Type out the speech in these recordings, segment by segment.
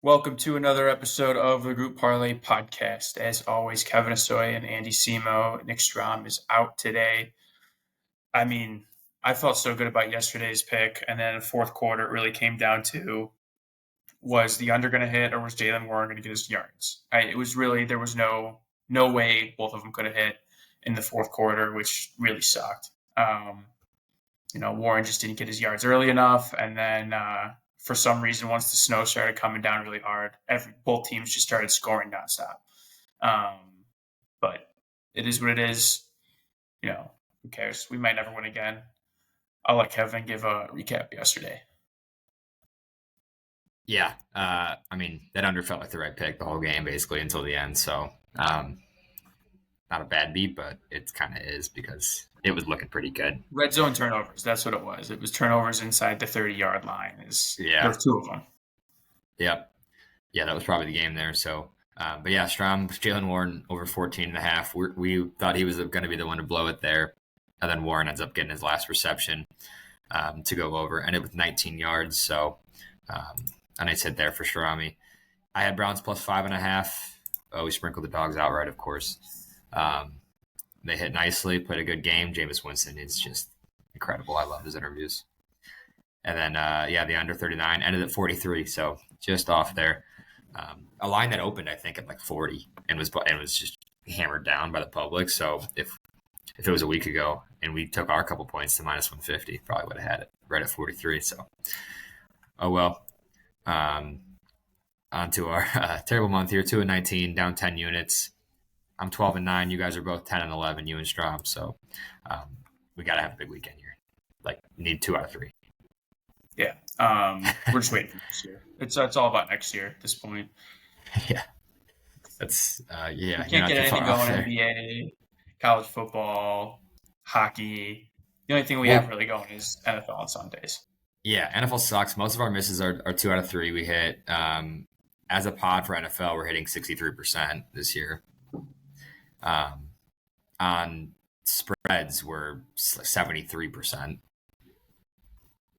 Welcome to another episode of the Group Parlay podcast. As always, Kevin Asoy and Andy Simo. Nick Strom is out today. I felt so good about yesterday's pick, and then the fourth quarter it really came down to, was the under going to hit or was Jalen Warren going to get his yards? There was no way both of them could have hit in the fourth quarter, which really sucked. Warren just didn't get his yards early enough, and then for some reason, once the snow started coming down really hard, both teams just started scoring nonstop. But it is what it is. Who cares? We might never win again. I'll let Kevin give a recap yesterday. Yeah, that under felt like the right pick the whole game, basically, until the end. So, not a bad beat, but it kind of is because it was looking pretty good. Red zone turnovers, that's what it was. It was turnovers inside the 30-yard line. There's two of them. Yep. Yeah, that was probably the game there. So, but yeah, Strom, Jalen Warren over 14.5. We thought he was going to be the one to blow it there. And then Warren ends up getting his last reception to go over, and it was 19 yards. So, a nice hit there for Strami. I had Browns plus 5.5. Oh, we sprinkled the dogs outright, of course. They hit nicely, played a good game. Jameis Winston is just incredible. I love his interviews. And then, the under 39 ended at 43, so just off there. A line that opened, I think, at like 40 and was just hammered down by the public. So if it was a week ago and we took our couple points to minus 150, probably would have had it right at 43. So, oh well. On to our terrible month here, 2-19, down 10 units. I'm 12-9. You guys are both 10-11, you and Strom. So we got to have a big weekend here. Like, need 2 out of 3. Yeah. We're just waiting for next year. It's all about next year at this point. Yeah. That's, You can't get anything going in NBA, college football, hockey. The only thing we have really going is NFL on Sundays. Yeah, NFL sucks. Most of our misses are 2 out of 3 we hit. As a pod for NFL, we're hitting 63% this year. On spreads, we're 73%.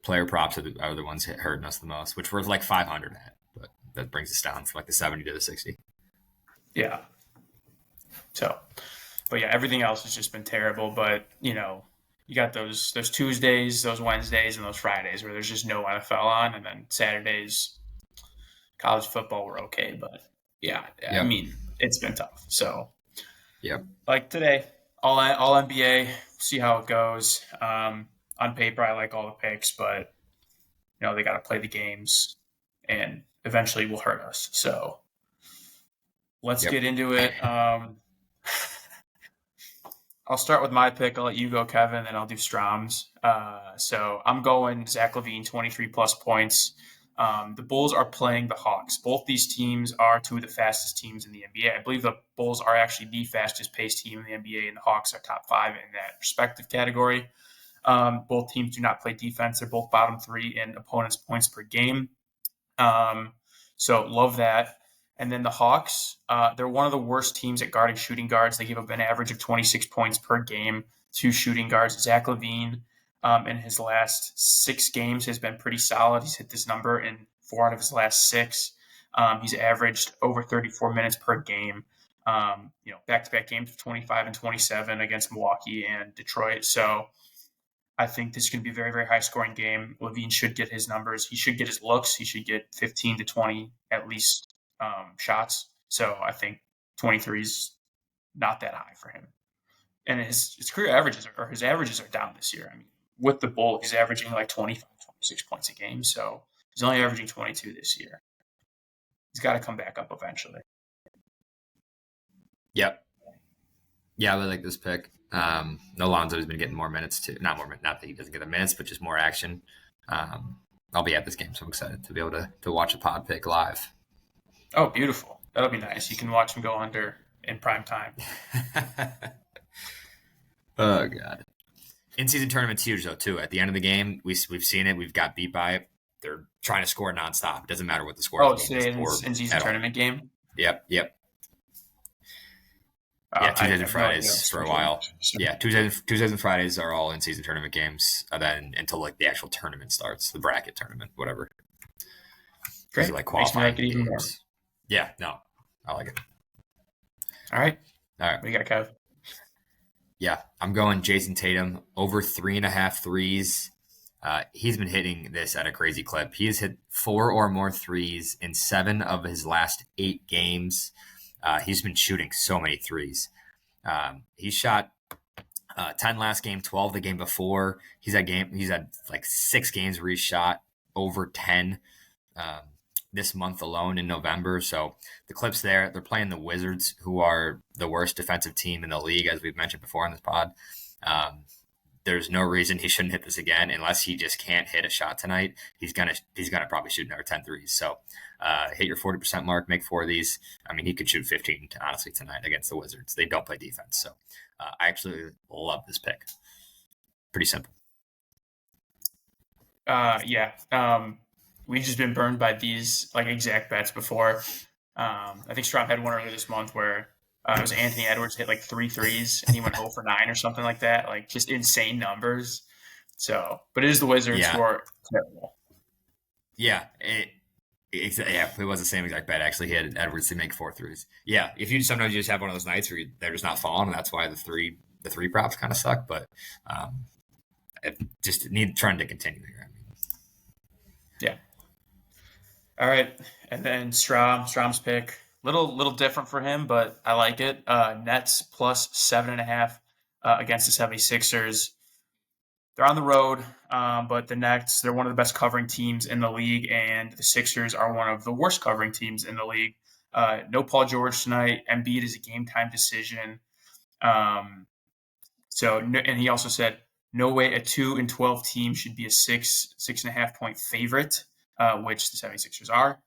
Player props are the ones hurting us the most, which we're like 500 at, but that brings us down from like the 70 to the 60. Yeah. So, but yeah, everything else has just been terrible. But you got those Tuesdays, those Wednesdays, and those Fridays where there's just no NFL on, and then Saturdays, college football, we're okay. But yeah. It's been tough. So. Yep. Like today, all NBA, see how it goes. On paper, I like all the picks, but they got to play the games, and eventually will hurt us. So let's get into it. I'll start with my pick. I'll let you go, Kevin, then I'll do Strom's. So I'm going Zach LaVine, 23-plus points. The Bulls are playing the Hawks. Both these teams are two of the fastest teams in the NBA. I believe the Bulls are actually the fastest-paced team in the NBA, and the Hawks are top 5 in that respective category. Both teams do not play defense. They're both bottom 3 in opponents' points per game. So love that. And then the Hawks, they're one of the worst teams at guarding shooting guards. They give up an average of 26 points per game to shooting guards. Zach LaVine, in his last 6 games, has been pretty solid. He's hit this number in 4 out of his last 6. He's averaged over 34 minutes per game. Back-to-back games of 25 and 27 against Milwaukee and Detroit. So I think this is going to be a very, very high-scoring game. LaVine should get his numbers. He should get his looks. He should get 15 to 20 at least shots. So I think 23 is not that high for him. And his career averages his averages are down this year. With the Bulls, he's averaging like 25, 26 points a game. So he's only averaging 22 this year. He's got to come back up eventually. Yep. Yeah, I really like this pick. Alonzo's been getting more minutes too. Not that he doesn't get the minutes, but just more action. I'll be at this game, so I'm excited to be able to watch a pod pick live. Oh, beautiful. That'll be nice. You can watch him go under in prime time. Oh, God. In-season tournament's huge, though, too. At the end of the game, we've seen it. We've got beat by it. They're trying to score nonstop. It doesn't matter what the score is. Oh, today in-season tournament game? Yep. Yeah, Tuesdays and Fridays for a while. Yeah, Tuesdays and Fridays are all in-season tournament games, and then until like the actual tournament starts, the bracket tournament, whatever. These Great. are like Makes me like qualifying it even more. games. Yeah, no, I like it. All right. All right. What do you got, Kev? Yeah, I'm going Jason Tatum over 3.5 threes. He's been hitting this at a crazy clip. He has hit 4 or more threes in 7 of his last 8 games. He's been shooting so many threes. He shot 10 last game, 12 the game before. He's had like 6 games where he shot over 10 um, this month alone in November. So the clips there, they're playing the Wizards, who are the worst defensive team in the league, as we've mentioned before on this pod. There's no reason he shouldn't hit this again unless he just can't hit a shot tonight. He's gonna probably shoot another 10 threes. So hit your 40% mark, make 4 of these. I mean, he could shoot 15 honestly tonight against the Wizards. They don't play defense. So I actually love this pick. Pretty simple. Yeah. We've just been burned by these like exact bets before. I think Strom had one earlier this month where it was Anthony Edwards hit like 3 threes and he went 0 for 9 or something like that. Like just insane numbers. So, but it is the Wizards who are terrible. Yeah. It was the same exact bet. Actually, he had Edwards to make 4 threes. Yeah. If you sometimes you just have one of those nights where they're just not falling, and that's why the three props kind of suck. But it just need trying to continue here. I mean. Yeah. All right, and then Strom's pick, little different for him, but I like it. Nets plus 7.5 against the 76ers. They're on the road, but the Nets, they're one of the best covering teams in the league, and the Sixers are one of the worst covering teams in the league. No Paul George tonight. Embiid is a game-time decision. And he also said, no way a 2-12 team should be a 6.5 point favorite, which the 76ers are.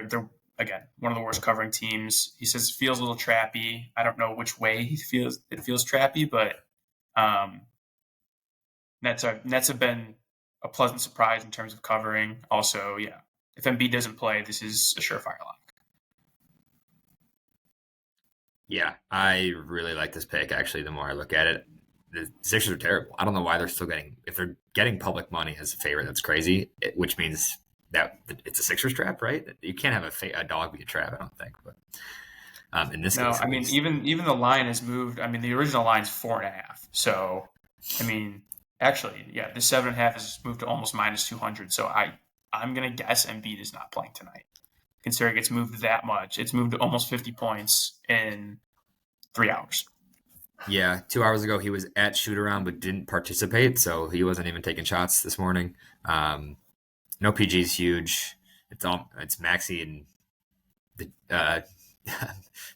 They're, again, one of the worst covering teams. He says it feels a little trappy. I don't know which way it feels trappy, but Nets have been a pleasant surprise in terms of covering. Also, yeah, if Embiid doesn't play, this is a surefire lock. Yeah, I really like this pick, actually, the more I look at it. The Sixers are terrible. I don't know why they're still if they're getting public money as a favorite, that's crazy, which means that it's a Sixers trap, right? You can't have a dog be a trap, I don't think. But in this case, I mean, even the line has moved. I mean, the original line's 4.5. So, I mean, actually, yeah, the 7.5 has moved to almost minus 200. So I'm gonna guess Embiid is not playing tonight. Considering it's moved that much, it's moved to almost 50 points in 3 hours. Yeah, 2 hours ago he was at shoot around but didn't participate, so he wasn't even taking shots this morning. No PG's huge. It's Maxey and the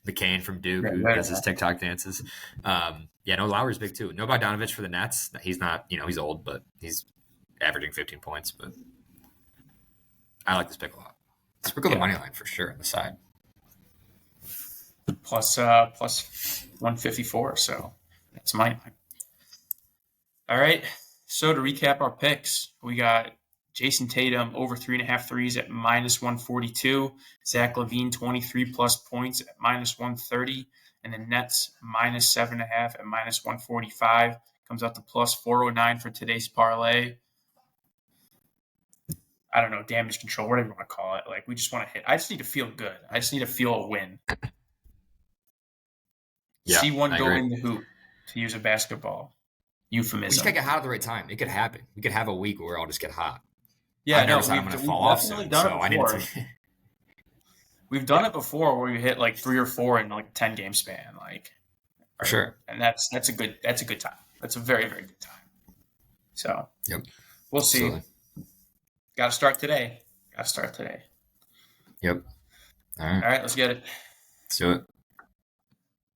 McCain from Duke who does his TikTok dances. No, Lowry's big too. No Bogdanovich for the Nets. He's not, he's old, but he's averaging 15 points. But I like this pick a lot. Sprinkle the money line for sure on the side. Plus 154, so that's my line. All right, so to recap our picks, we got Jason Tatum over 3.5 threes at minus 142, Zach LaVine 23 plus points at minus 130, and the Nets minus 7.5 at minus 145. Comes out to plus 409 for today's parlay. I don't know, damage control, whatever you want to call it. Like, we just want to hit. I just need to feel good. I just need to feel a win. Yeah, see one go in the hoop, to use a basketball euphemism. We just gotta get hot at the right time. It could happen. We could have a week where I'll just get hot. Yeah, I'm nervous I'm going to fall off soon, so I didn't. We've done it before where we hit like 3 or 4 in like a 10-game span, like for sure. And that's a good time. That's a very, very good time. So we'll see. Absolutely. Got to start today. Yep. All right. Let's get it. Let's do it.